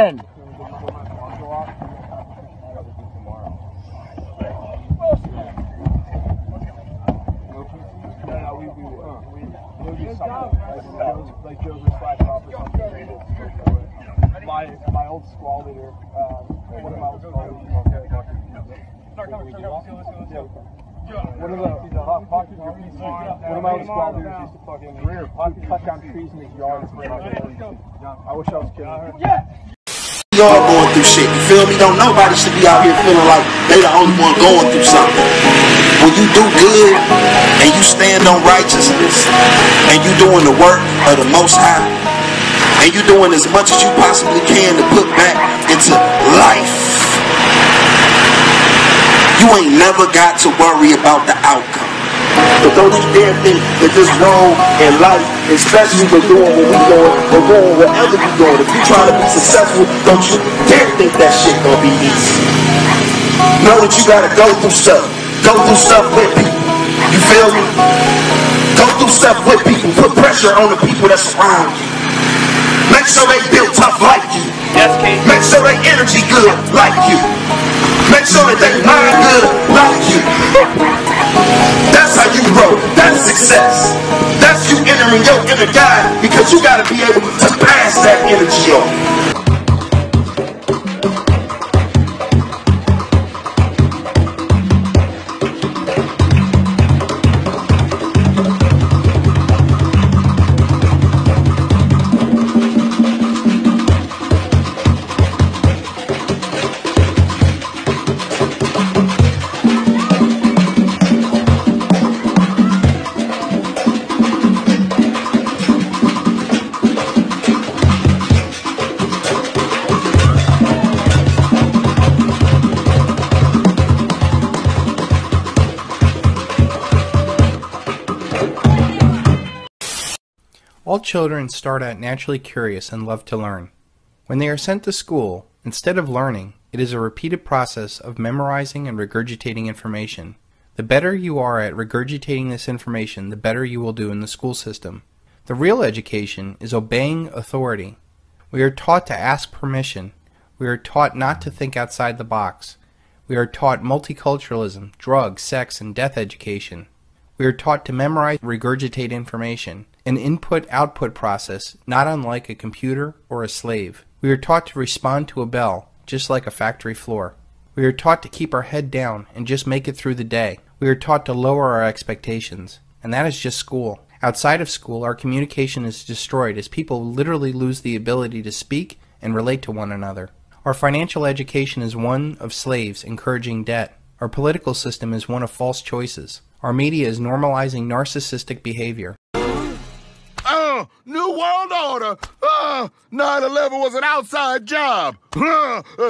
And my old squad leader, one of my old squad leaders, used to fucking cut down trees in his yard. I wish I was kidding. Yeah. We all going through shit, you feel me? Don't nobody should be out here feeling like they the only one going through something. When you do good and you stand on righteousness and you doing the work of the Most High and you doing as much as you possibly can to put back into life, you ain't never got to worry about the outcome. But don't you dare think that this wrong in life, especially for doing what we doing, or doing whatever you doing. If you trying to be successful, don't you dare think that shit gonna be easy. Know that you gotta go through stuff. Go through stuff with people. You feel me? Go through stuff with people. Put pressure on the people that surround you. Make sure they build tough like you. Yes, Kate. Make sure they energy good like you. Make sure that they mind good like you. That's how you grow. That's success. That's you entering your inner God, because you got to be able to pass that energy on. All children start out naturally curious and love to learn. When they are sent to school, instead of learning, it is a repeated process of memorizing and regurgitating information. The better you are at regurgitating this information, the better you will do in the school system. The real education is obeying authority. We are taught to ask permission. We are taught not to think outside the box. We are taught multiculturalism, drugs, sex, and death education. We are taught to memorize and regurgitate information, an input-output process not unlike a computer or a slave. We are taught to respond to a bell, just like a factory floor. We are taught to keep our head down and just make it through the day. We are taught to lower our expectations, and that is just school. Outside of school, our communication is destroyed as people literally lose the ability to speak and relate to one another. Our financial education is one of slaves encouraging debt. Our political system is one of false choices. Our media is normalizing narcissistic behavior. New World Order. 9/11 was an outside job.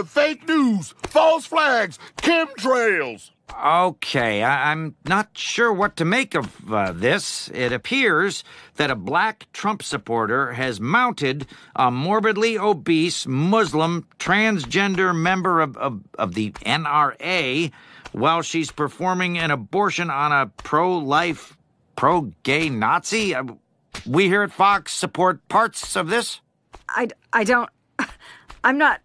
Fake news, false flags, chemtrails. Okay, I'm not sure what to make of this. It appears that a black Trump supporter has mounted a morbidly obese Muslim transgender member of the NRA while she's performing an abortion on a pro-life, pro-gay Nazi. We here at Fox support parts of this? I'm not...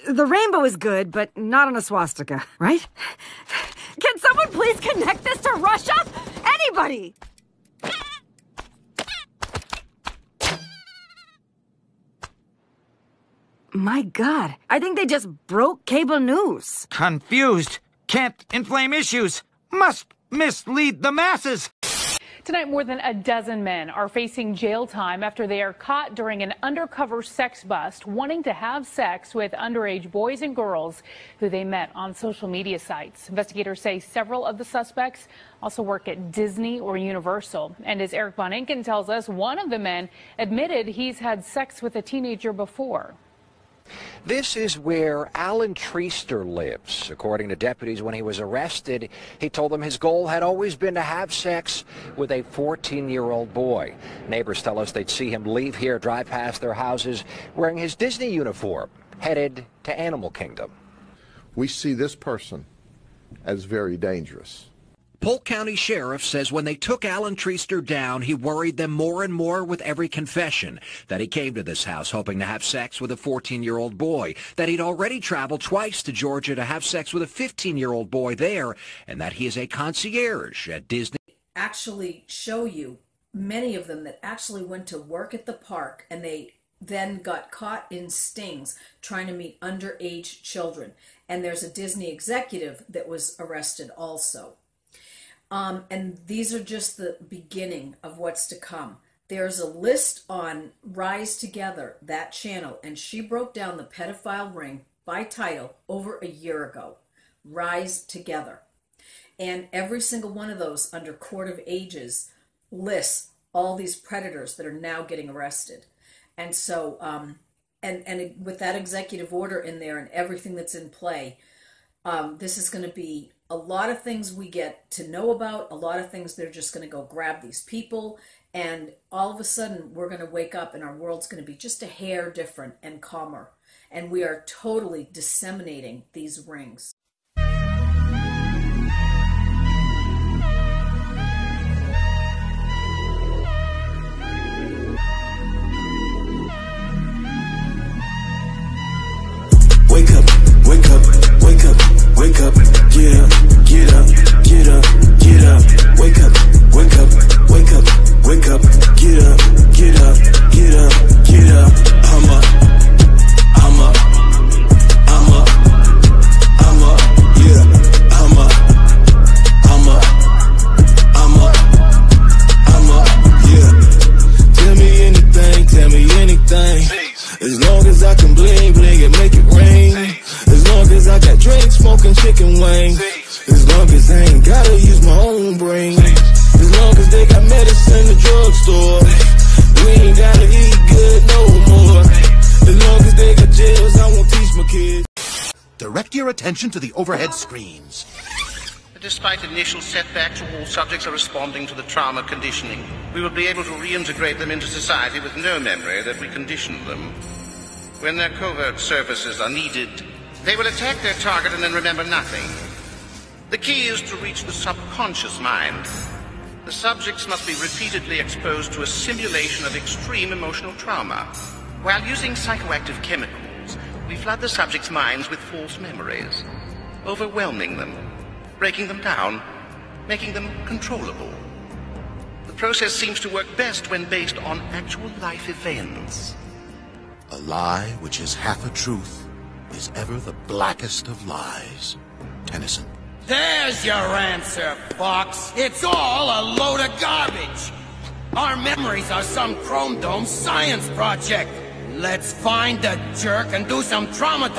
The rainbow is good, but not on a swastika, right? Can someone please connect this to Russia? Anybody! My God, I think they just broke cable news. Confused. Can't inflame issues. Must mislead the masses. Tonight, more than a dozen men are facing jail time after they are caught during an undercover sex bust, wanting to have sex with underage boys and girls who they met on social media sites. Investigators say several of the suspects also work at Disney or Universal. And as Eric Von Inken tells us, one of the men admitted he's had sex with a teenager before. This is where Alan Treaster lives. According to deputies, when he was arrested, he told them his goal had always been to have sex with a 14-year-old boy. Neighbors tell us they'd see him leave here, drive past their houses, wearing his Disney uniform, headed to Animal Kingdom. We see this person as very dangerous. Polk County Sheriff says when they took Alan Treister down, he worried them more and more with every confession, that he came to this house hoping to have sex with a 14-year-old boy, that he'd already traveled twice to Georgia to have sex with a 15-year-old boy there, and that he is a concierge at Disney. Actually show you many of them that actually went to work at the park, and they then got caught in stings trying to meet underage children. And there's a Disney executive that was arrested also. And these are just the beginning of what's to come. There's a list on Rise Together, that channel, and she broke down the pedophile ring by title over a year ago. Rise Together. And every single one of those under Court of Ages lists all these predators that are now getting arrested. And so, and with that executive order in there and everything that's in play, this is going to be a lot of things we get to know about, a lot of things they're just going to go grab these people, and all of a sudden we're going to wake up and our world's going to be just a hair different and calmer. And we are totally disseminating these rings. Wake up, wake up, wake up, wake up, get up, get up, get up, get up, wake up, wake up, wake up, wake up, get up, get up, get up, get up, I'm up, I'm up, I'm up, I'm up, yeah, I'm up, I'm up, I'm up, I'm up, yeah. Tell me anything, tell me anything. As long as I can bling, bling and make it rain. As long as I got drinks, smoking chicken wings. As long as I ain't gotta use my own brain. As long as they got medicine in the drugstore. We ain't gotta eat good no more. As long as they got jails, I won't teach my kids. Direct your attention to the overhead screens. Despite initial setbacks, all subjects are responding to the trauma conditioning. We will be able to reintegrate them into society with no memory that we conditioned them. When their covert services are needed, they will attack their target and then remember nothing. The key is to reach the subconscious mind. The subjects must be repeatedly exposed to a simulation of extreme emotional trauma. While using psychoactive chemicals, we flood the subjects' minds with false memories, overwhelming them, breaking them down, making them controllable. The process seems to work best when based on actual life events. A lie which is half a truth is ever the blackest of lies. Tennyson. There's your answer, Fox. It's all a load of garbage. Our memories are some Chrome Dome science project. Let's find the jerk and do some trauma.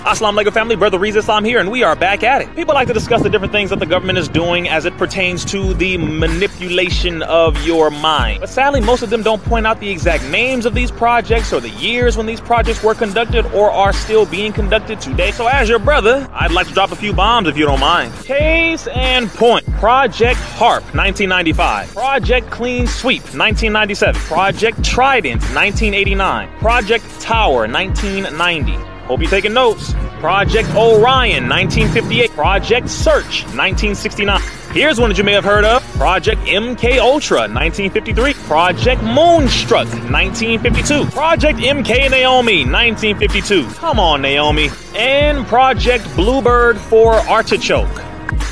Assalamu alaikum family, Brother Reez Islam here, and we are back at it. People like to discuss the different things that the government is doing as it pertains to the manipulation of your mind. But sadly, most of them don't point out the exact names of these projects or the years when these projects were conducted or are still being conducted today. So as your brother, I'd like to drop a few bombs if you don't mind. Case and point. Project HARP, 1995. Project Clean Sweep, 1997. Project Trident, 1989. Project Tower, 1990. Hope you're taking notes. Project Orion, 1958. Project Search, 1969. Here's one that you may have heard of. Project MK Ultra, 1953. Project Moonstruck, 1952. Project MK Naomi, 1952. Come on, Naomi. And Project Bluebird for Artichoke.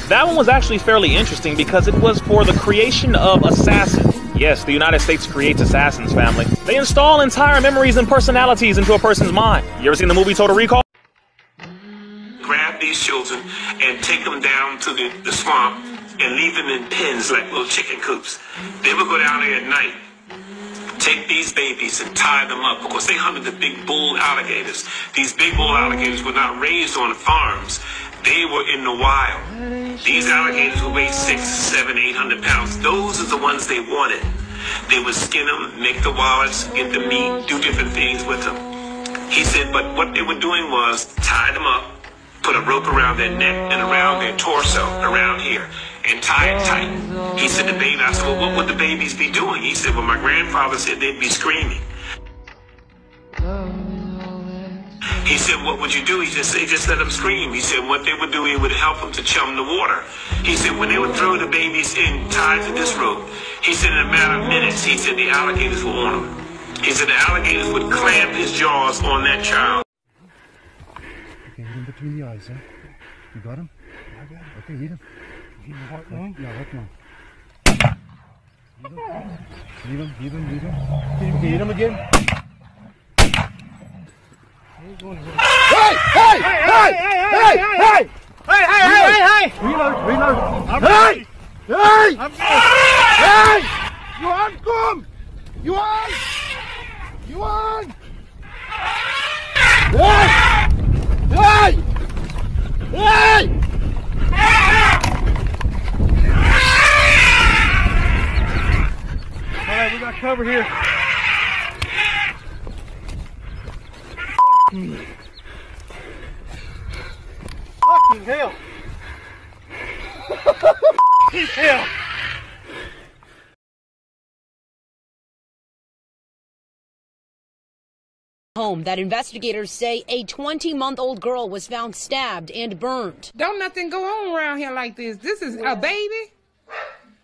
That one was actually fairly interesting because it was for the creation of assassins. Yes, the United States creates assassins, family. They install entire memories and personalities into a person's mind. You ever seen the movie Total Recall? Grab these children and take them down to the swamp and leave them in pens like little chicken coops. They would go down there at night, take these babies and tie them up because they hunted the big bull alligators. These big bull alligators were not raised on farms. They were in the wild. These alligators would weigh 600, 700, 800 pounds. Those are the ones they wanted. They would skin them, make the wallets, get the meat, do different things with them. He said, but what they were doing was tie them up, put a rope around their neck and around their torso, around here, and tie it tight. He said, the baby, I said, well, what would the babies be doing? He said, well, my grandfather said they'd be screaming. He said, what would you do? He just let them scream. He said, what they would do, it would help them to chum the water. He said, when they would throw the babies in, tied to this rope, he said, in a matter of minutes, he said, the alligators were on them. He said, the alligators would clamp his jaws on that child. Okay, hit him between the eyes, huh? You got him? I got him. Okay, hit him. Hit him heart lung? Yeah, heart lung. Leave him. Okay, hit him again. Hey! Reload! Hey! You on? Come! You on? Hey! Alright, we got cover here. Fucking hell! Hell! Home that investigators say a 20-month-old girl was found stabbed and burned. Don't nothing go on around here like this. This is a baby?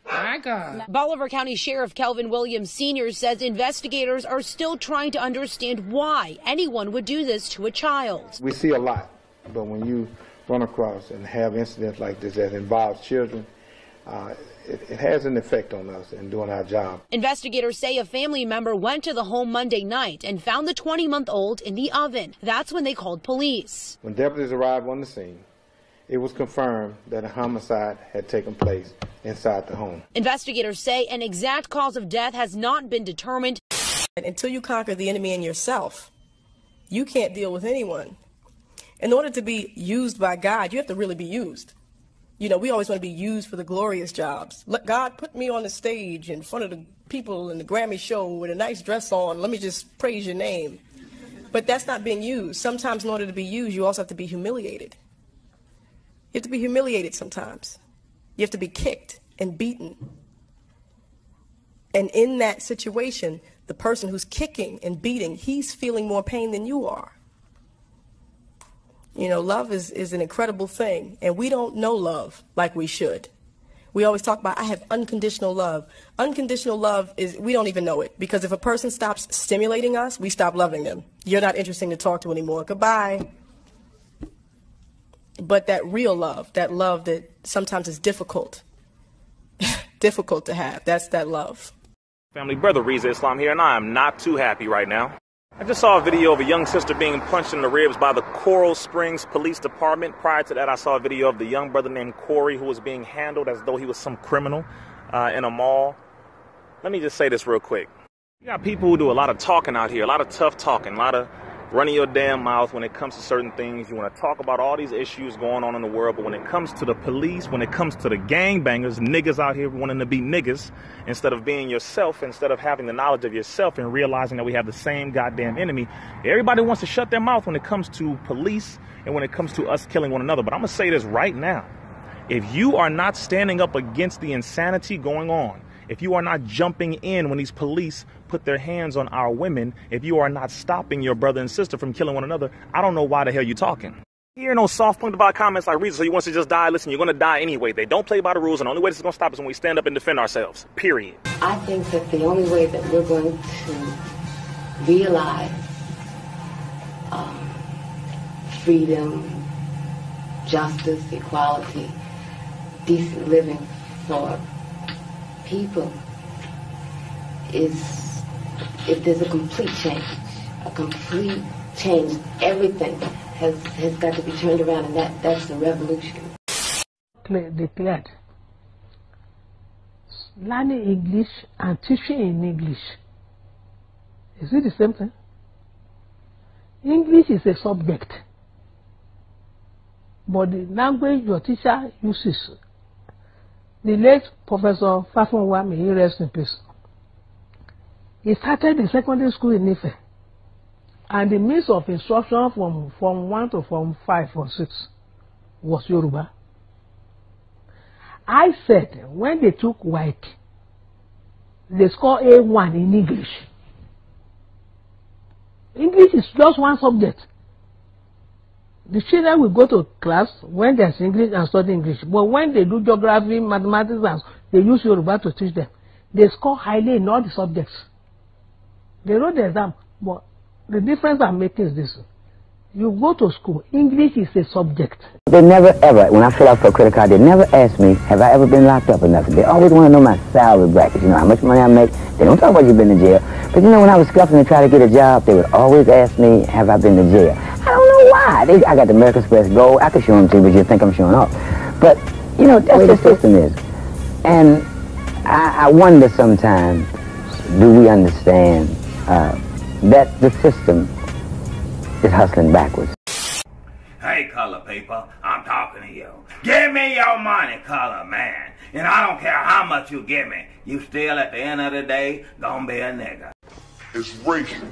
My God. Bolivar County Sheriff Kelvin Williams Sr. says investigators are still trying to understand why anyone would do this to a child. We see a lot, but when you run across and have incidents like this that involves children, it has an effect on us in doing our job. Investigators say a family member went to the home Monday night and found the 20-month-old in the oven. That's when they called police. When deputies arrived on the scene, it was confirmed that a homicide had taken place inside the home. Investigators say an exact cause of death has not been determined. Until you conquer the enemy in yourself, you can't deal with anyone. In order to be used by God, you have to really be used. You know, we always want to be used for the glorious jobs. Look, God put me on the stage in front of the people in the Grammy show with a nice dress on. Let me just praise your name. But that's not being used. Sometimes in order to be used, you also have to be humiliated. You have to be humiliated sometimes. You have to be kicked and beaten. And in that situation, the person who's kicking and beating, he's feeling more pain than you are. You know, love is an incredible thing, and we don't know love like we should. We always talk about, I have unconditional love. Unconditional love is, we don't even know it, because if a person stops stimulating us, we stop loving them. You're not interesting to talk to anymore. Goodbye. But that real love, that love that sometimes is difficult to have, that's that love. Family, Brother Reza Islam here, and I am not too happy right now. I just saw a video of a young sister being punched in the ribs by the Coral Springs Police Department. Prior to that, I saw a video of the young brother named Corey who was being handled as though he was some criminal in a mall. Let me just say this real quick. You got people who do a lot of talking out here, a lot of tough talking, a lot of running your damn mouth when it comes to certain things. You want to talk about all these issues going on in the world, but when it comes to the police, when it comes to the gangbangers, niggas out here wanting to be niggas, instead of being yourself, instead of having the knowledge of yourself and realizing that we have the same goddamn enemy, everybody wants to shut their mouth when it comes to police and when it comes to us killing one another. But I'm going to say this right now. If you are not standing up against the insanity going on, if you are not jumping in when these police put their hands on our women, if you are not stopping your brother and sister from killing one another, I don't know why the hell you're talking. Hear no soft point about comments like Reza, so you want to just die? Listen, you're going to die anyway. They don't play by the rules, and the only way this is going to stop is when we stand up and defend ourselves. Period. I think that the only way that we're going to realize freedom, justice, equality, decent living for people is if there's a complete change. Everything has got to be turned around, and that's the revolution. Declared learning English and teaching in English. Is it the same thing? English is a subject, but the language your teacher uses. The late Professor Fafunwa, may he rest in peace. He started the secondary school in Ife, and the means of instruction from Form 1 to Form 5 or 6 was Yoruba. I said when they took WAEC, they scored A1 in English. English is just one subject. The children will go to class when there's English and study English. But when they do geography, mathematics, and they use Yoruba to teach them, they score highly in all the subjects. They wrote the exam, but the difference I'm making is this. You go to school, English is a subject. They never ever, when I fill out for a credit card, they never ask me, have I ever been locked up or nothing. They always want to know my salary bracket, you know, how much money I make. They don't talk about you been in jail. But you know, when I was scuffing to try to get a job, they would always ask me, have I been to jail? I don't know why. I got the American Express Gold. I could show them to you, but you think I'm showing off. But, you know, that's the system is. And I wonder sometimes, do we understand that the system is hustling backwards? Hey, color people, I'm talking to you. Give me your money, color man. And I don't care how much you give me. You still, at the end of the day, gonna be a nigga. It's racial.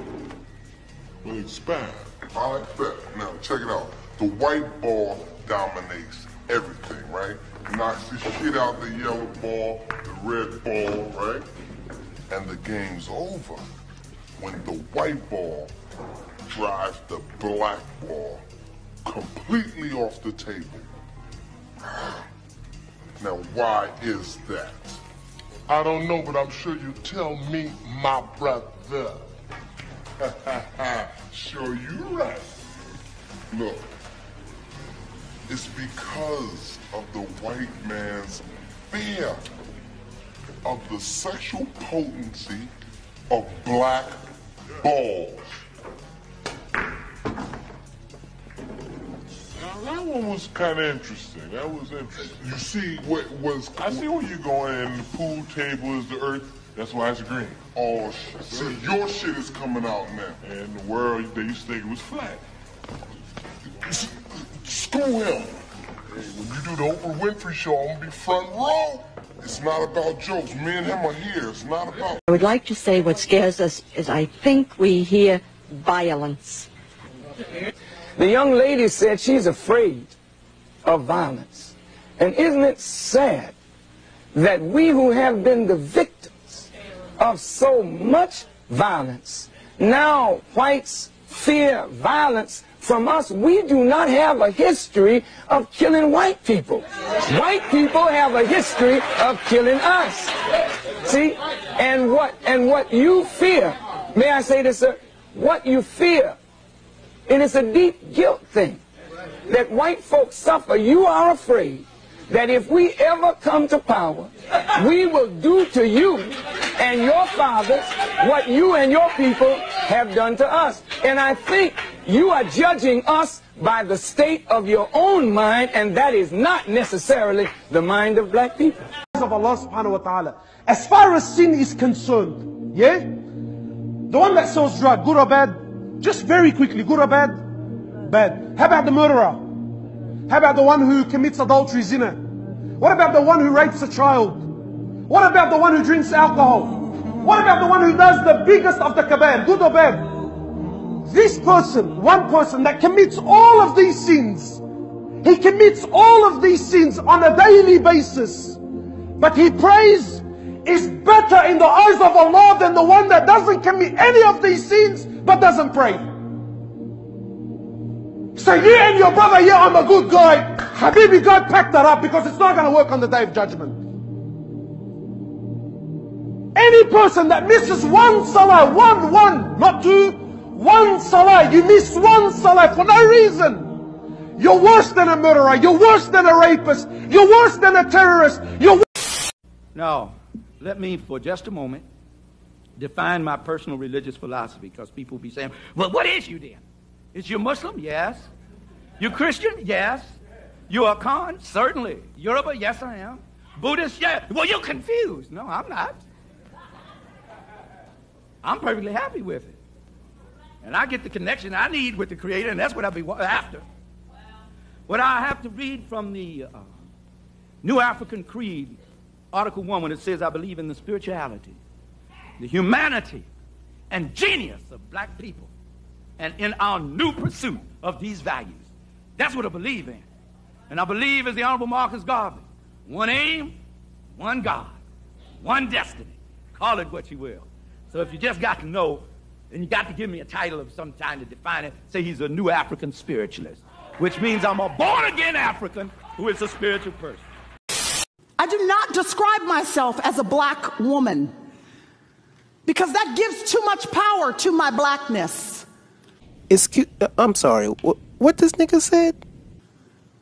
We'll expand. I like that. Now, check it out. The white ball dominates everything, right? Knocks the shit out the yellow ball, the red ball, right? And the game's over when the white ball drives the black ball completely off the table. Now, why is that? I don't know, but I'm sure you tell me, my brother. Sure you right. Look, it's because of the white man's fear of the sexual potency of black balls. Now, that one was kind of interesting. That was interesting. You see, I see where you're going, and the pool table is the earth. That's why it's green. Oh, shit. See, your shit is coming out now. And the world, they used to think it was flat. Screw him. Hey, when you do the Oprah Winfrey show, I'm going to be front row. It's not about jokes. Me and him are here. It's not about... I would like to say what scares us is I think we hear violence. The young lady said she's afraid of violence. And isn't it sad that we who have been the victims of so much violence, now whites fear violence from us? We do not have a history of killing white people. White people have a history of killing us. See? And what you fear, may I say this, sir? What you fear, and it's a deep guilt thing, that white folks suffer. You are afraid that if we ever come to power, we will do to you and your fathers what you and your people have done to us. And I think you are judging us by the state of your own mind, and that is not necessarily the mind of black people. Of Allah subhanahu wa ta'ala. As far as sin is concerned, yeah? The one that sells drug, good or bad? Just very quickly, good or bad? Bad. How about the murderer? How about the one who commits adultery, zina? What about the one who rapes a child? What about the one who drinks alcohol? What about the one who does the biggest of the kabair, good or bad? This person, one person that commits all of these sins, he commits all of these sins on a daily basis, but he prays, is better in the eyes of Allah than the one that doesn't commit any of these sins but doesn't pray. So you and your brother, yeah, I'm a good guy. Habibi, God packed that up because it's not going to work on the day of judgment. Any person that misses one salah, one, not two, one salah, you miss one salah for no reason, you're worse than a murderer, you're worse than a rapist, you're worse than a terrorist, Now, let me for just a moment define my personal religious philosophy, because people will be saying, well, what is you then? Is you Muslim? Yes. You Christian? Yes. You a Khan? Certainly. Yoruba? Yes, I am. Buddhist? Yeah. Well, you're confused. No, I'm not. I'm perfectly happy with it. And I get the connection I need with the Creator, and that's what I'll be after. What I have to read from the New African Creed, Article 1, when it says, I believe in the spirituality, the humanity, and genius of black people, and in our new pursuit of these values. That's what I believe in. And I believe, as the Honorable Marcus Garvey, one aim, one God, one destiny. Call it what you will. So if you just got to know, and you got to give me a title of some kind to define it, say he's a new African spiritualist. which means I'm a born-again African who is a spiritual person. I do not describe myself as a black woman because that gives too much power to my blackness. Excuse, I'm sorry, what this nigga said?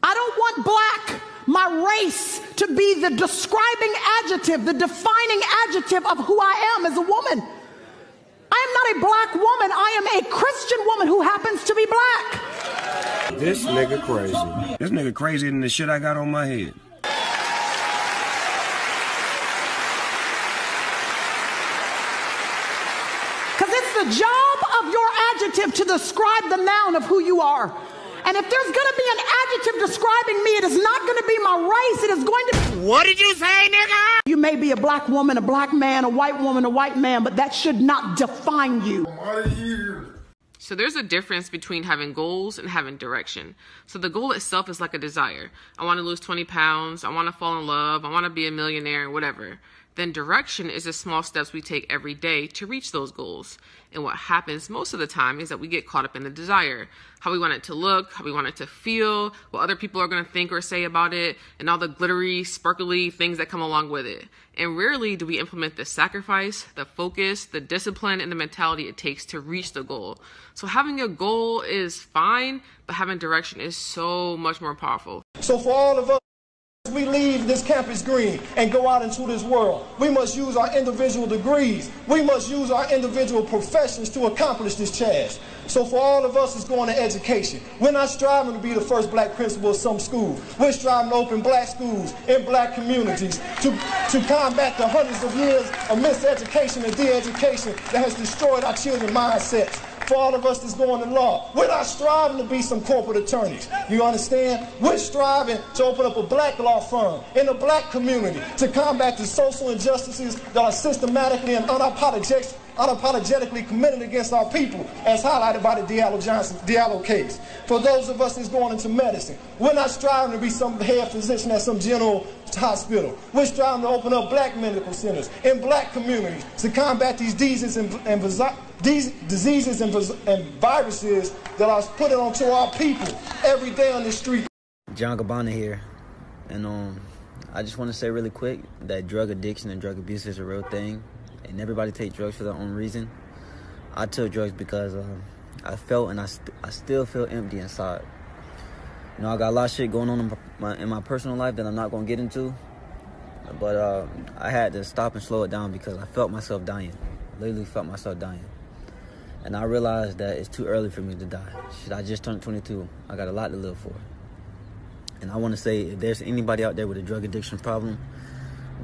I don't want black, my race, to be the describing adjective, the defining adjective of who I am as a woman. I am not a black woman. I am a Christian woman who happens to be black. This nigga crazy. This nigga crazier than the shit I got on my head. Because it's the job of your adjective to describe the noun of who you are. And if there's going to be an adjective describing me, it is not going to be my race. It is going to be... What did you say, nigga? You may be a black woman, a black man, a white woman, a white man, but that should not define you. So there's a difference between having goals and having direction. So the goal itself is like a desire. I want to lose 20 pounds. I want to fall in love. I want to be a millionaire, whatever. Then direction is the small steps we take every day to reach those goals. And what happens most of the time is that we get caught up in the desire. How we want it to look, how we want it to feel, what other people are going to think or say about it, and all the glittery, sparkly things that come along with it. And rarely do we implement the sacrifice, the focus, the discipline, and the mentality it takes to reach the goal. So having a goal is fine, but having direction is so much more powerful. So for all of us, we leave this campus green and go out into this world, we must use our individual degrees. We must use our individual professions to accomplish this task. So for all of us, it's going to education. We're not striving to be the first black principal of some school. We're striving to open black schools in black communities to combat the hundreds of years of miseducation and de-education that has destroyed our children's mindsets. For all of us that's going to law, we're not striving to be some corporate attorneys. You understand? We're striving to open up a black law firm in the black community to combat the social injustices that are systematically and unapologetically committed against our people, as highlighted by the Diallo case. For those of us that's going into medicine, we're not striving to be some head physician at some general hospital. We're striving to open up black medical centers in black communities to combat these diseases and viruses that are put onto our people every day on the street. John Gabbana here, and I just want to say really quick that drug addiction and drug abuse is a real thing, and everybody take drugs for their own reason. I took drugs because I felt, and I still feel empty inside. You know, I got a lot of shit going on in my personal life that I'm not going to get into, but I had to stop and slow it down because I felt myself dying, literally felt myself dying. And I realized that it's too early for me to die. Shit, I just turned 22. I got a lot to live for. And I want to say, if there's anybody out there with a drug addiction problem,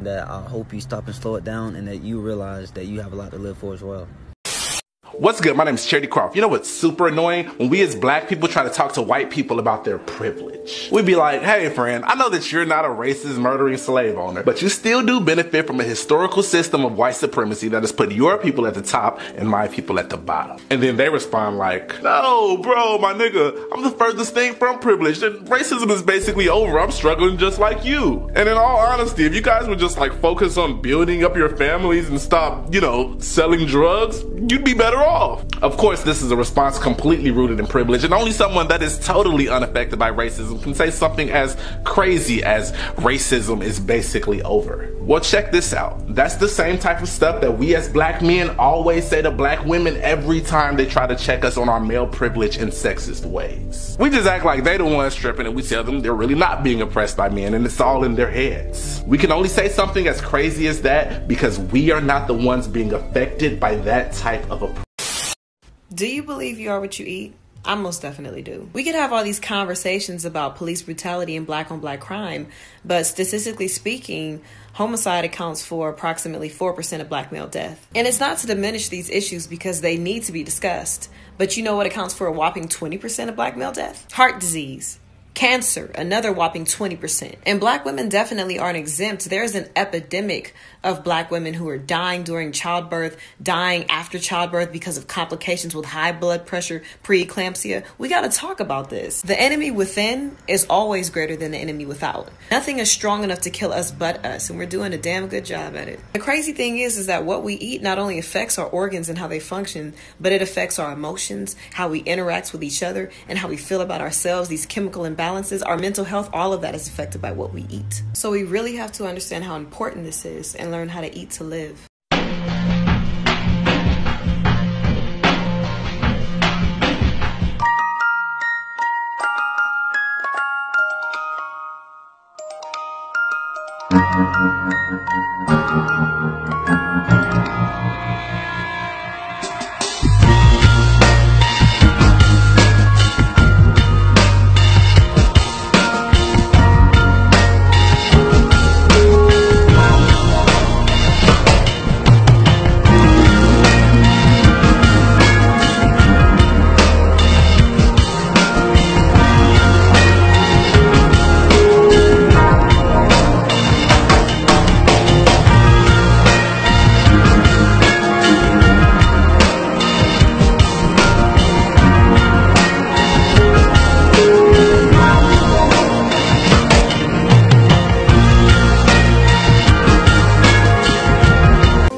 that I hope you stop and slow it down and that you realize that you have a lot to live for as well. What's good? My name is Charity Croft. You know what's super annoying? When we as black people try to talk to white people about their privilege. We'd be like, hey friend, I know that you're not a racist, murdering slave owner, but you still do benefit from a historical system of white supremacy that has put your people at the top and my people at the bottom. And then they respond like, no bro, my nigga, I'm the furthest thing from privilege, and racism is basically over. I'm struggling just like you. And in all honesty, if you guys would just like focus on building up your families and stop, you know, selling drugs, you'd be better off. Of course, this is a response completely rooted in privilege, and only someone that is totally unaffected by racism can say something as crazy as racism is basically over. Well, check this out. That's the same type of stuff that we as black men always say to black women every time they try to check us on our male privilege in sexist ways. We just act like they the ones stripping, and we tell them they're really not being oppressed by men, and it's all in their heads. We can only say something as crazy as that because we are not the ones being affected by that type of oppression. Do you believe you are what you eat? I most definitely do. We could have all these conversations about police brutality and black on black crime, but statistically speaking, homicide accounts for approximately 4% of black male death. And it's not to diminish these issues because they need to be discussed, but you know what accounts for a whopping 20% of black male death? Heart disease. Cancer, another whopping 20%. And black women definitely aren't exempt. There's an epidemic of black women who are dying during childbirth, dying after childbirth because of complications with high blood pressure, preeclampsia. We got to talk about this. The enemy within is always greater than the enemy without. Nothing is strong enough to kill us but us, and we're doing a damn good job at it. The crazy thing is that what we eat not only affects our organs and how they function, but it affects our emotions, how we interact with each other, and how we feel about ourselves. These chemical imbalances, our mental health, all of that is affected by what we eat. So we really have to understand how important this is and learn how to eat to live.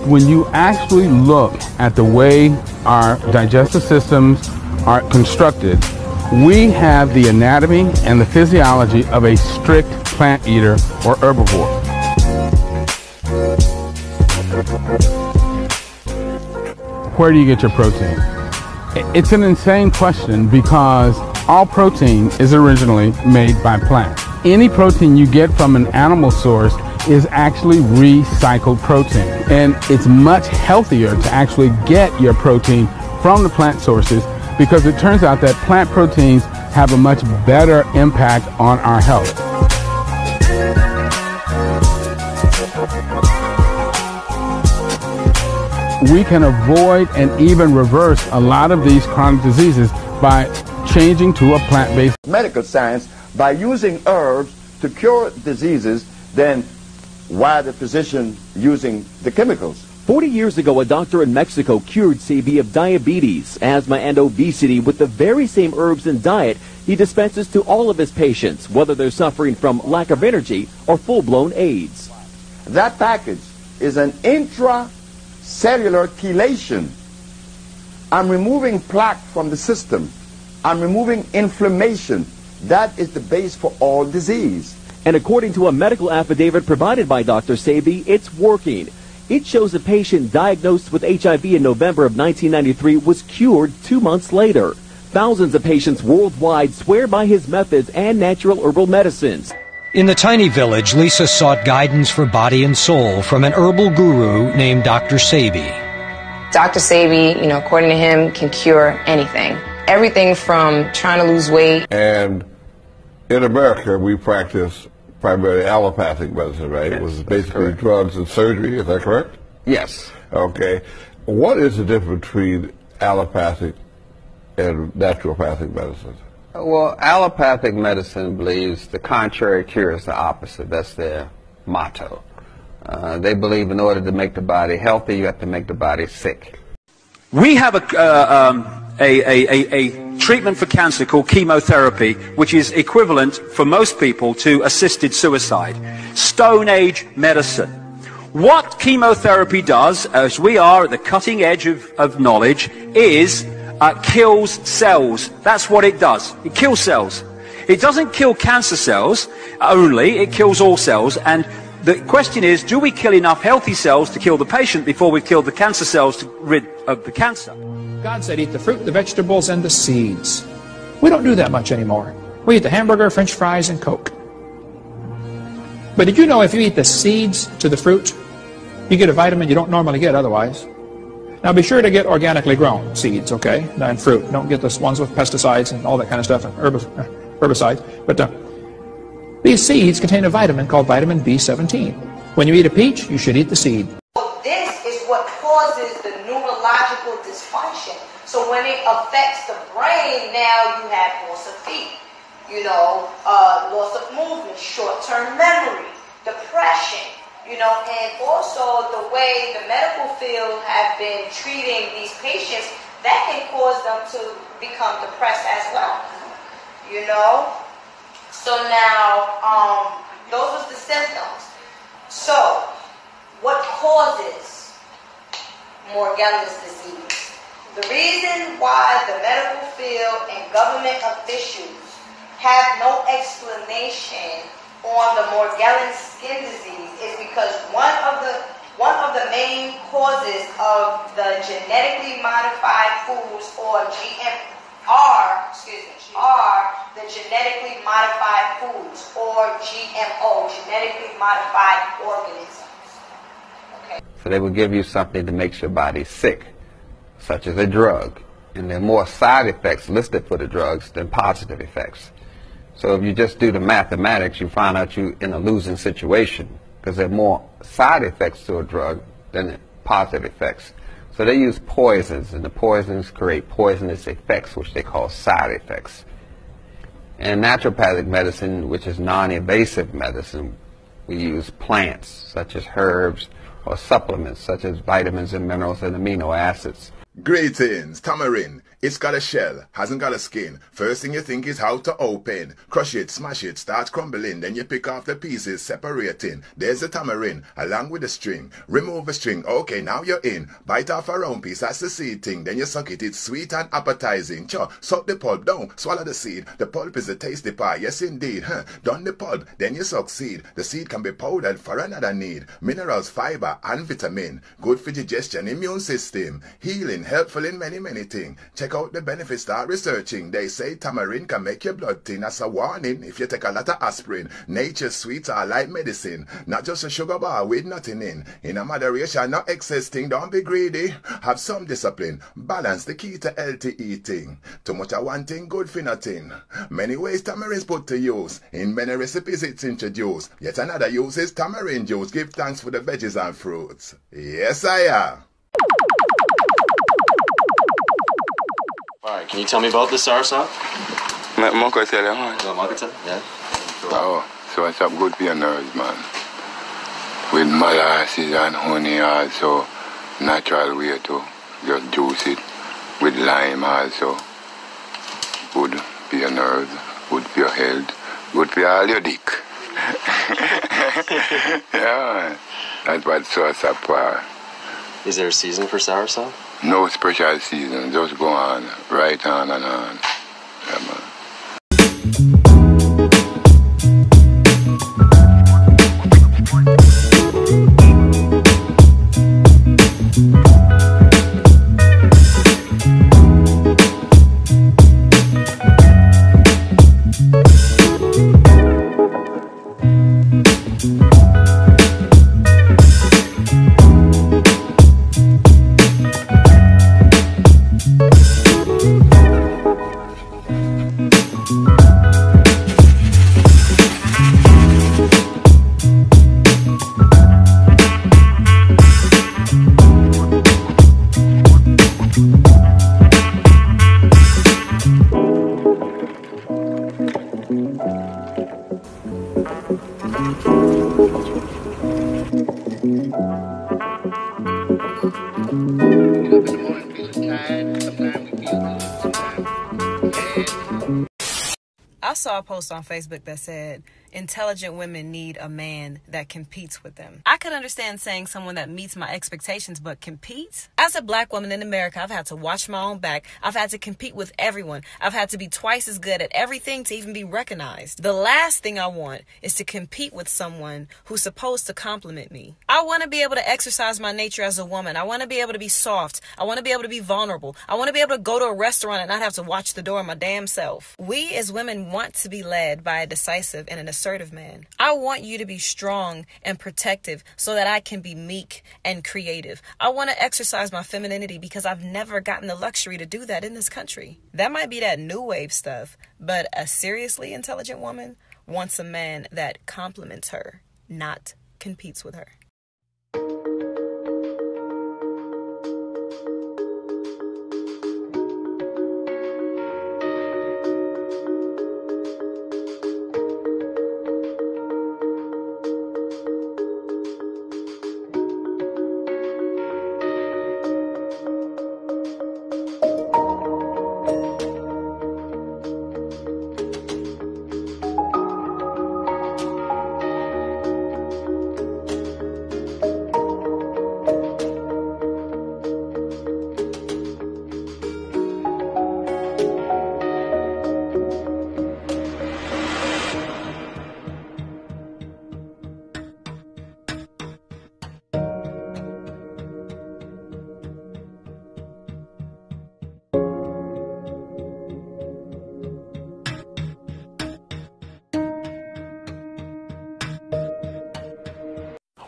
When you actually look at the way our digestive systems are constructed, we have the anatomy and the physiology of a strict plant eater or herbivore. Where do you get your protein? It's an insane question because all protein is originally made by plants. Any protein you get from an animal source is actually recycled protein. And it's much healthier to actually get your protein from the plant sources because it turns out that plant proteins have a much better impact on our health. We can avoid and even reverse a lot of these chronic diseases by changing to a plant-based medical science by using herbs to cure diseases than why the physician using the chemicals. 40 years ago, a doctor in Mexico cured CB of diabetes, asthma, and obesity with the very same herbs and diet he dispenses to all of his patients, whether they're suffering from lack of energy or full-blown AIDS. That package is an intracellular chelation. I'm removing plaque from the system. I'm removing inflammation. That is the base for all disease. And according to a medical affidavit provided by Dr. Sebi, it's working. It shows a patient diagnosed with HIV in November of 1993 was cured 2 months later. Thousands of patients worldwide swear by his methods and natural herbal medicines. In the tiny village, Lisa sought guidance for body and soul from an herbal guru named Dr. Sebi. Dr. Sebi, according to him, can cure anything. Everything from trying to lose weight. And in America, we practice primarily allopathic medicine, right? Yes, it was basically drugs and surgery, is that correct? Yes. Okay. What is the difference between allopathic and naturopathic medicine? Well, allopathic medicine believes the contrary cures the opposite. That's their motto. They believe in order to make the body healthy, you have to make the body sick. We have a treatment for cancer called chemotherapy, which is equivalent for most people to assisted suicide. Stone Age medicine. What chemotherapy does, as we are at the cutting edge of knowledge, is kills cells. That's what it does. It kills cells. It doesn't kill cancer cells only, it kills all cells. And the question is, do we kill enough healthy cells to kill the patient before we've killed the cancer cells to rid of the cancer? God said eat the fruit, the vegetables, and the seeds. We don't do that much anymore. We eat the hamburger, French fries, and Coke. But did you know if you eat the seeds to the fruit, you get a vitamin you don't normally get otherwise? Now be sure to get organically grown seeds, okay, and fruit. Don't get the ones with pesticides and all that kind of stuff, and herbicides. But these seeds contain a vitamin called vitamin B17. When you eat a peach, you should eat the seed. This is what causes the neurological dysfunction. So when it affects the brain, now you have more feet. Loss of movement, short-term memory, depression, and also the way the medical field have been treating these patients, that can cause them to become depressed as well, So now, those are the symptoms. So, what causes Morgellons disease? The reason why the medical field and government officials have no explanation on the Morgellons skin disease is because one of the main causes of the genetically modified foods, or are the genetically modified foods, or GMO, genetically modified organisms. Okay. So they will give you something that makes your body sick, such as a drug, and there are more side effects listed for the drugs than positive effects. So if you just do the mathematics, you find out you're in a losing situation because there are more side effects to a drug than positive effects. So they use poisons, and the poisons create poisonous effects, which they call side effects. In naturopathic medicine, which is non-invasive medicine, we use plants, such as herbs, or supplements, such as vitamins and minerals and amino acids. Greetings, tamarind. It's got a shell, hasn't got a skin. First thing you think is how to open. Crush it, smash it, start crumbling. Then you pick off the pieces, separating. There's the tamarind, along with the string. Remove the string. Okay, now you're in. Bite off a round piece, that's the seed thing. Then you suck it, it's sweet and appetizing. Sure, suck the pulp down, swallow the seed. The pulp is a tasty pie, yes indeed. Done the pulp, then you suck seed. The seed can be powdered for another need. Minerals, fiber, and vitamin. Good for digestion, immune system. Healing, helpful in many things. Check out the benefits, start researching. They say tamarind can make your blood thin. As a warning, if you take a lot of aspirin. Nature's sweets are like medicine, not just a sugar bar with nothing in. In a moderation, not excess thing, don't be greedy. Have some discipline. Balance, the key to healthy eating. Too much of one thing, good for nothing. Many ways tamarind is put to use. In many recipes it's introduced. Yet another use is tamarind juice. Give thanks for the veggies and fruits. Yes, I am. Alright, can you tell me about the soursop? Yeah. Oh, so it's up good for your nerves, man. With molasses and honey also, natural way to just juice it. With lime also, good for your nerves, good for your health, good for all your dick. Yeah, that's what soursop for. Is there a season for soursop? No special season, just go on, right on and on. Yeah, man. I saw a post on Facebook that said, intelligent women need a man that competes with them. I could understand saying someone that meets my expectations, but competes? As a black woman in America, I've had to watch my own back. I've had to compete with everyone. I've had to be twice as good at everything to even be recognized. The last thing I want is to compete with someone who's supposed to compliment me. I want to be able to exercise my nature as a woman. I want to be able to be soft. I want to be able to be vulnerable. I want to be able to go to a restaurant and not have to watch the door my damn self. We as women want to be led by a decisive and an assertive man. I want you to be strong and protective so that I can be meek and creative. I want to exercise my femininity because I've never gotten the luxury to do that in this country. That might be that new wave stuff, but a seriously intelligent woman wants a man that compliments her, not competes with her.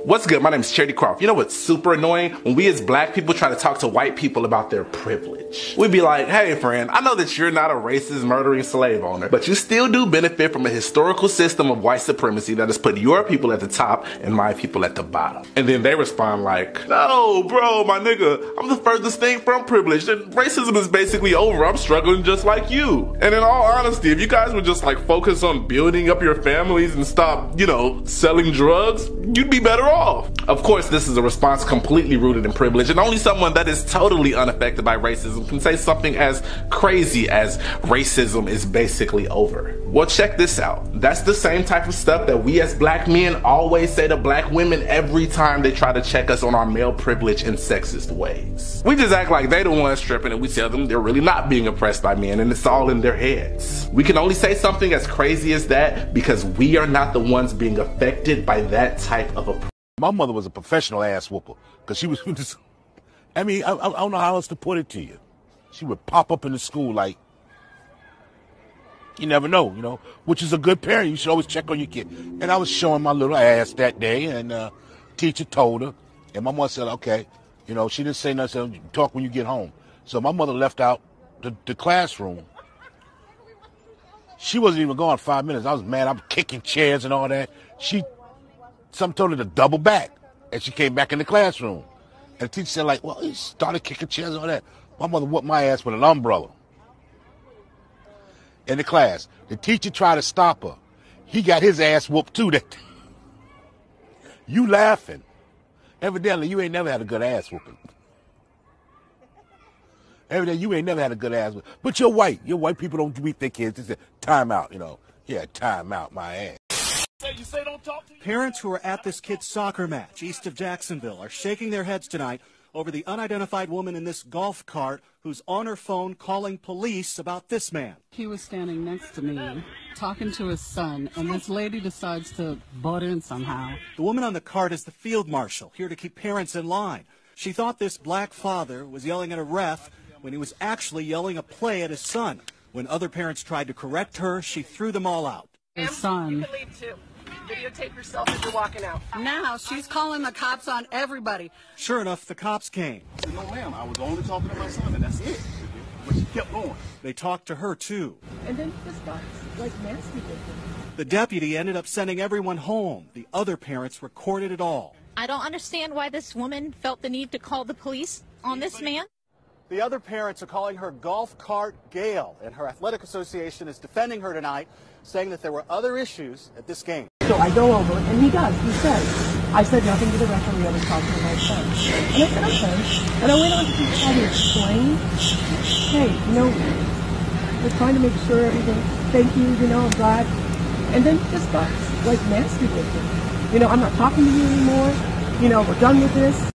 What's good? My name is Charity Croft. You know what's super annoying? When we as black people try to talk to white people about their privilege. We'd be like, hey friend, I know that you're not a racist, murdering slave owner, but you still do benefit from a historical system of white supremacy that has put your people at the top and my people at the bottom. And then they respond like, no bro, my nigga, I'm the furthest thing from privilege, and racism is basically over. I'm struggling just like you. And in all honesty, if you guys would just like focus on building up your families and stop, you know, selling drugs, you'd be better off. Of course, this is a response completely rooted in privilege, and only someone that is totally unaffected by racism can say something as crazy as racism is basically over. Well, check this out. That's the same type of stuff that we as black men always say to black women every time they try to check us on our male privilege and sexist ways. We just act like they the ones tripping, and we tell them they're really not being oppressed by men, and it's all in their heads. We can only say something as crazy as that because we are not the ones being affected by that type of oppression. My mother was a professional ass whooper, because she was just, I mean, I don't know how else to put it to you. She would pop up in the school like, you never know, you know, which is a good parent. You should always check on your kid. And I was showing my little ass that day, and teacher told her, and my mother said, okay, you know, she didn't say nothing, said, talk when you get home. So my mother left out the classroom. She wasn't even gone 5 minutes. I was mad. I'm kicking chairs and all that. Something told her to double back, and she came back in the classroom. And the teacher said, like, well, he started kicking chairs and all that. My mother whooped my ass with an umbrella in the class. The teacher tried to stop her. He got his ass whooped too. That you laughing. Evidently, you ain't never had a good ass whooping. Evidently, you ain't never had a good ass whooping. But you're white. You're white people don't beat their kids. They say, time out, you know. Yeah, time out, my ass. Parents who are at this kid's soccer match east of Jacksonville are shaking their heads tonight over the unidentified woman in this golf cart who's on her phone calling police about this man. He was standing next to me talking to his son, and this lady decides to butt in somehow. The woman on the cart is the field marshal, here to keep parents in line. She thought this black father was yelling at a ref when he was actually yelling a play at his son. When other parents tried to correct her, she threw them all out. His son. Videotape yourself as you're walking out. Now she's calling the cops on everybody. Sure enough, the cops came. I said, no, ma'am, I was only talking to my son, and that's it. But she kept going. They talked to her, too. And then this got, like, nasty with him. The deputy ended up sending everyone home. The other parents recorded it all. I don't understand why this woman felt the need to call the police on this man. The other parents are calling her Golf Cart Gail, and her athletic association is defending her tonight, saying that there were other issues at this game. So I go over, and he says, I said nothing to the referee, I was talking to my son. And I said, okay. And I went on to try to explain, hey, you know, we're trying to make sure everything, thank you, you know, I'm glad. And then he just got, like, nasty with me. You know, I'm not talking to you anymore. You know, we're done with this.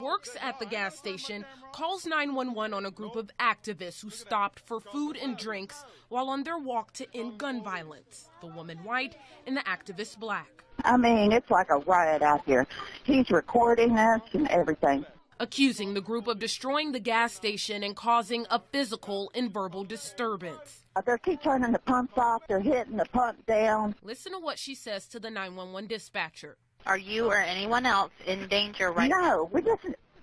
Works at the gas station, calls 911 on a group of activists who stopped for food and drinks while on their walk to end gun violence. The woman white and the activist black. I mean, it's like a riot out here. He's recording us and everything. Accusing the group of destroying the gas station and causing a physical and verbal disturbance. They keep turning the pumps off. They're hitting the pump down. Listen to what she says to the 911 dispatcher. Are you or anyone else in danger right now?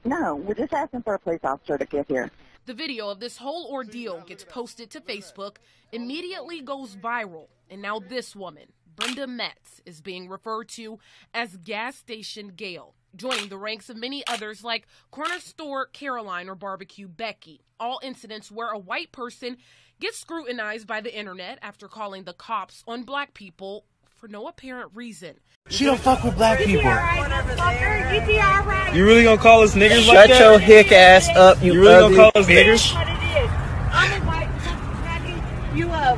No, we're just asking for a police officer to get here. The video of this whole ordeal gets posted to Facebook, immediately goes viral, and now this woman, Brenda Metz, is being referred to as Gas Station Gail, joining the ranks of many others like Corner Store Caroline or Barbecue Becky, all incidents where a white person gets scrutinized by the internet after calling the cops on black people for no apparent reason. She don't fuck with black people. You really gonna call us niggers Shut like that? Shut your hick ass up, you really ugly gonna call us bitch. niggers? What it is. I'm a white black, you a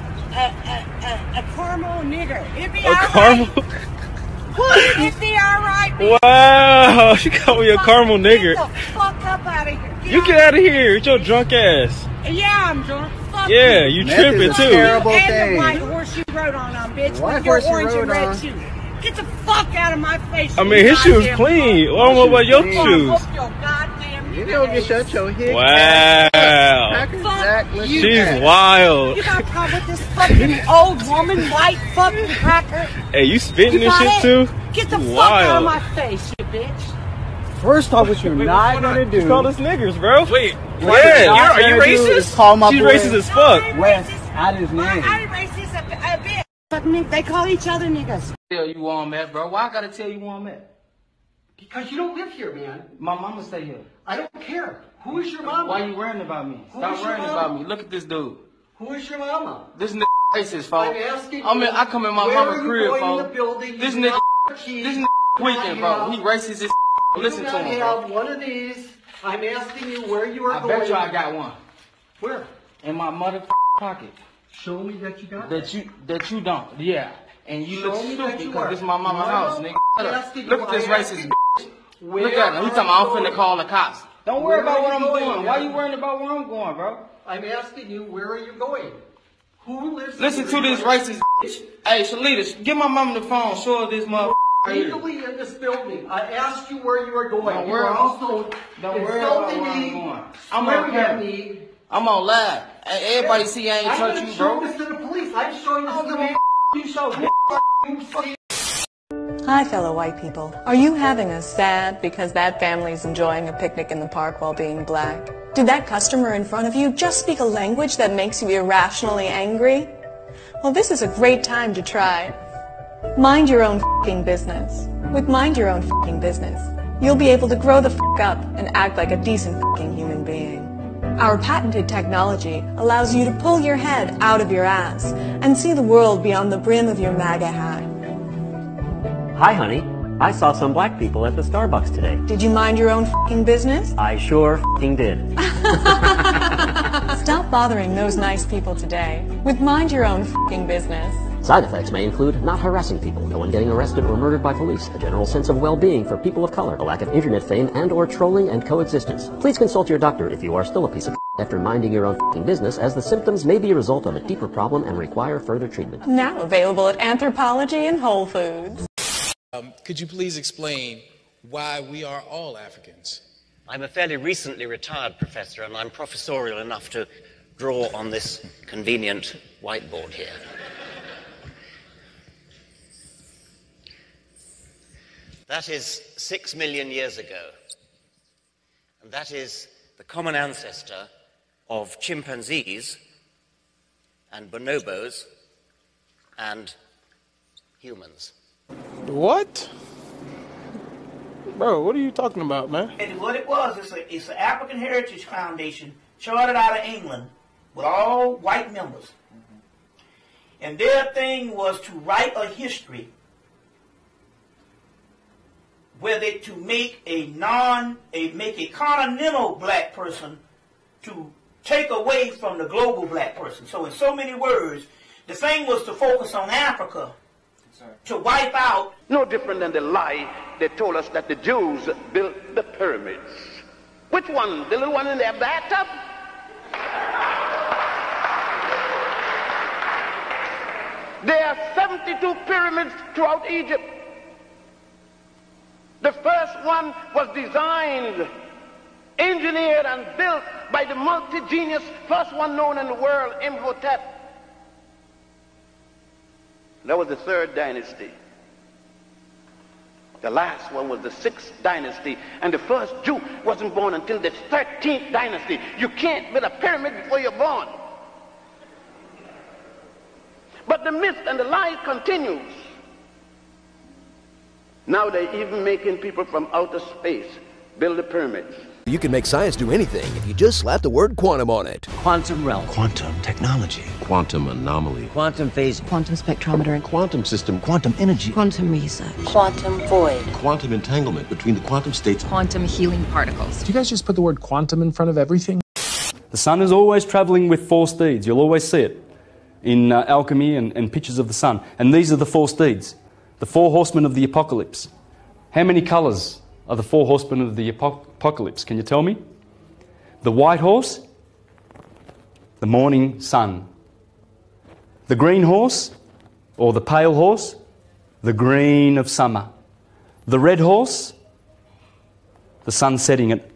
caramel nigger. It'd be A caramel? Right. It'd be all right. Wow, she called me a caramel nigger. Get the fuck up out of here. You get out of here with your drunk ass. Yeah, I'm drunk. Fuck Yeah, you tripping too. Terrible and the white horse you rode on, bitch. White With your horse you orange and rode red on. shoes. Get the fuck out of my face. I mean, his shoes clean. Well, I don't know about your shoes. Your goddamn You don't get shut your hick. Wow. Fuck backless. She's wild. You got a problem with this fucking old woman, white fucking cracker? Hey, you spitting You this got shit it? too? Get the fuck Wild. out of my face, you bitch. First off, what you're not gonna do. You call us niggers, bro. Wait, are you racist? Call my She's boy racist as fuck. Wes, out his name. I ain't racist a bit. Fuck me, they call each other niggas. Tell you where I'm at, bro. Why I gotta tell you where I'm at? Because you don't live here, man. My mama stay here. I don't care. Who is your mama? Why you worrying about me? Who Stop is your worrying mama? about me. Look at this dude. Who is your mama? This nigga racist, folks. I'm asking I come in my where mama are you crib, going in the folks. building? This You do nigga, not keep- this nigga tweaking, bro. He racist as Listen to him, bro. have one of these. I'm asking you where you are I going. bet you I got one. Where? In my motherfucking pocket. Show me that you got That you don't. Yeah. And you Show look me that stupid you because are. this is my mama No, house, no, nigga. Shut I'm up. asking you, Look at this I'm racist asking bitch. Where Look at him. He talking about I'm finna call the cops. Don't worry Where about are what you I'm going, doing. Why man? you worrying about where I'm going, bro? I'm asking you, where are you going? Who lives Listen here? to this racist bitch. Hey, Shalita, give my mom the phone. Show her this motherfucker. Legally in this building. I asked you where you are going. Don't You worry are about- also Don't worry about insulting where I'm me. going. I'm swearing on at camera. me. I'm on live. Hey, everybody see I ain't I'm touch gonna you, show bro. this to the police. I'm showing this to the man. You show You see. Hi, fellow white people. Are you having a sad because that family's enjoying a picnic in the park while being black? Did that customer in front of you just speak a language that makes you irrationally angry? Well, this is a great time to try. Mind your own f***ing business. With Mind Your Own f***ing Business, you'll be able to grow the f*** up and act like a decent f***ing human being. Our patented technology allows you to pull your head out of your ass and see the world beyond the brim of your MAGA hat. Hi, honey. I saw some black people at the Starbucks today. Did you mind your own f***ing business? I sure f***ing did. Stop bothering those nice people today with Mind Your Own f***ing Business. Side effects may include not harassing people, no one getting arrested or murdered by police, a general sense of well-being for people of color, a lack of internet fame and or trolling and coexistence. Please consult your doctor if you are still a piece of after minding your own f***ing business, as the symptoms may be a result of a deeper problem and require further treatment. Now available at Anthropology and Whole Foods. Could you please explain why we are all Africans? I'm a fairly recently retired professor, and I'm professorial enough to draw on this convenient whiteboard here. That is 6 million years ago, and that is the common ancestor of chimpanzees and bonobos and humans. What? Bro, what are you talking about, man? And what it was, it's an African Heritage Foundation chartered out of England with all white members. And their thing was to write a history where they to make a continental black person to take away from the global black person. So in so many words, the thing was to focus on Africa, to wipe out. No different than the lie they told us that the Jews built the pyramids. Which one? The little one in their bathtub? There are 72 pyramids throughout Egypt. The first one was designed, engineered, and built by the multi-genius, first one known in the world, Imhotep. That was the 3rd dynasty. The last one was the 6th dynasty, and the first Jew wasn't born until the 13th dynasty. You can't build a pyramid before you're born. But the myth and the lie continues. Now they're even making people from outer space build the pyramids. You can make science do anything if you just slap the word quantum on it. Quantum realm. Quantum technology. Quantum anomaly. Quantum phase. Quantum spectrometer. Quantum system. Quantum energy. Quantum research. Quantum void. Quantum entanglement between the quantum states. Quantum healing particles. Do you guys just put the word quantum in front of everything? The sun is always traveling with 4 steeds. You'll always see it in alchemy and pictures of the sun. And these are the 4 steeds. The 4 horsemen of the apocalypse. How many colors are the 4 horsemen of the apocalypse? Can you tell me? The white horse, the morning sun. The green horse, or the pale horse, the green of summer. The red horse, the sun setting it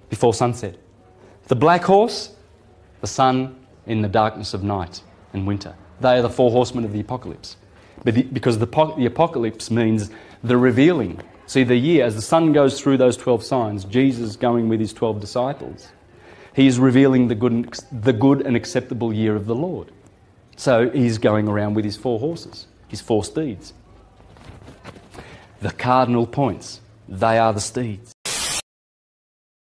before sunset. The black horse, the sun in the darkness of night and winter. They are the four horsemen of the apocalypse. Because the apocalypse means the revealing. See, the year, as the sun goes through those 12 signs, Jesus going with his 12 disciples, he is revealing the good and acceptable year of the Lord. So he's going around with his four horses, his four steeds. The cardinal points, they are the steeds.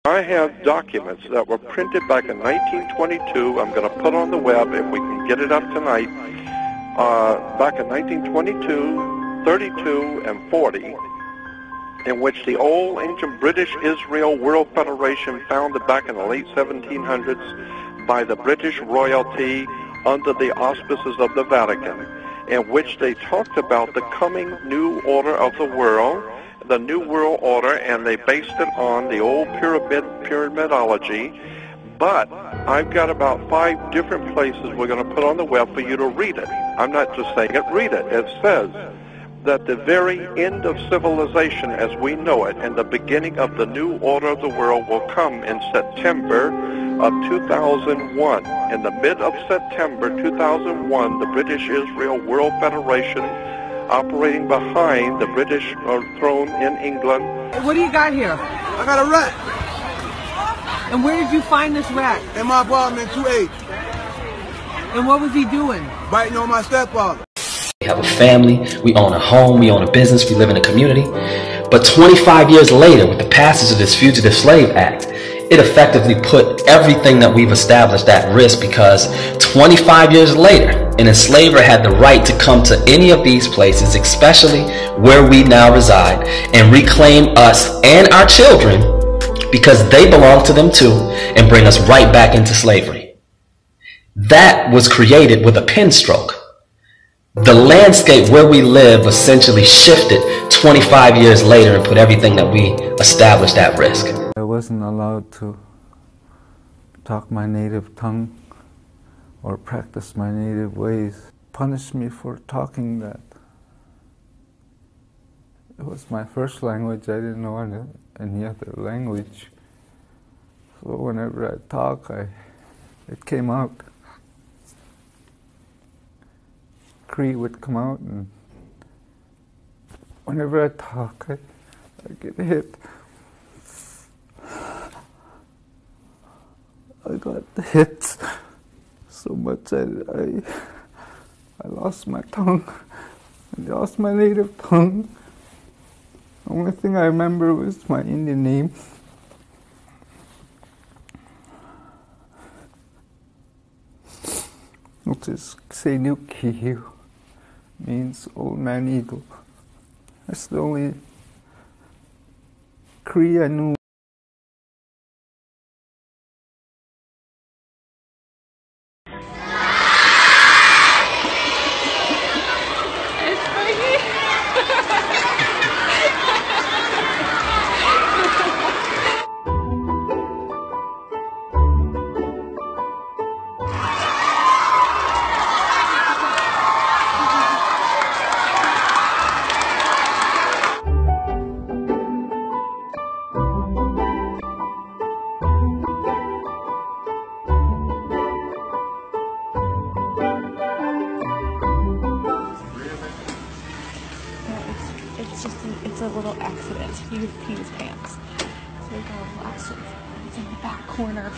I have documents that were printed back in 1922. I'm going to put on the web if we can get it up tonight. Back in 1922, 32, and 40, in which the old ancient British Israel World Federation, founded back in the late 1700s by the British royalty under the auspices of the Vatican, in which they talked about the coming new order of the world, the New World Order, and they based it on the old pyramidology. But I've got about 5 different places we're going to put on the web for you to read it. I'm not just saying it, read it. It says that the very end of civilization as we know it and the beginning of the new order of the world will come in September of 2001. In the mid of September 2001, the British Israel World Federation, operating behind the British throne in England. What do you got here? I got a rat. And where did you find this rat? In my apartment, 2H. And what was he doing? Biting on my stepfather. We have a family, we own a home, we own a business, we live in a community. But 25 years later, with the passage of this Fugitive Slave Act, it effectively put everything that we've established at risk, because 25 years later, an enslaver had the right to come to any of these places, especially where we now reside, and reclaim us and our children, because they belong to them too, and bring us right back into slavery. That was created with a pen stroke. The landscape where we live essentially shifted 25 years later and put everything that we established at risk. I wasn't allowed to talk my native tongue or practice my native ways. Punished me for talking that. It was my first language. I didn't know any other language. So whenever I talk, it came out. Cree would come out, and whenever I talk, I get hit. I got hit so much I lost my tongue. I lost my native tongue. The only thing I remember was my Indian name. Which is Senukiyu, means old man eagle. That's the only Cree I knew. It's a little accident. He peed his pants. So we got a little accident. It's in the back corner.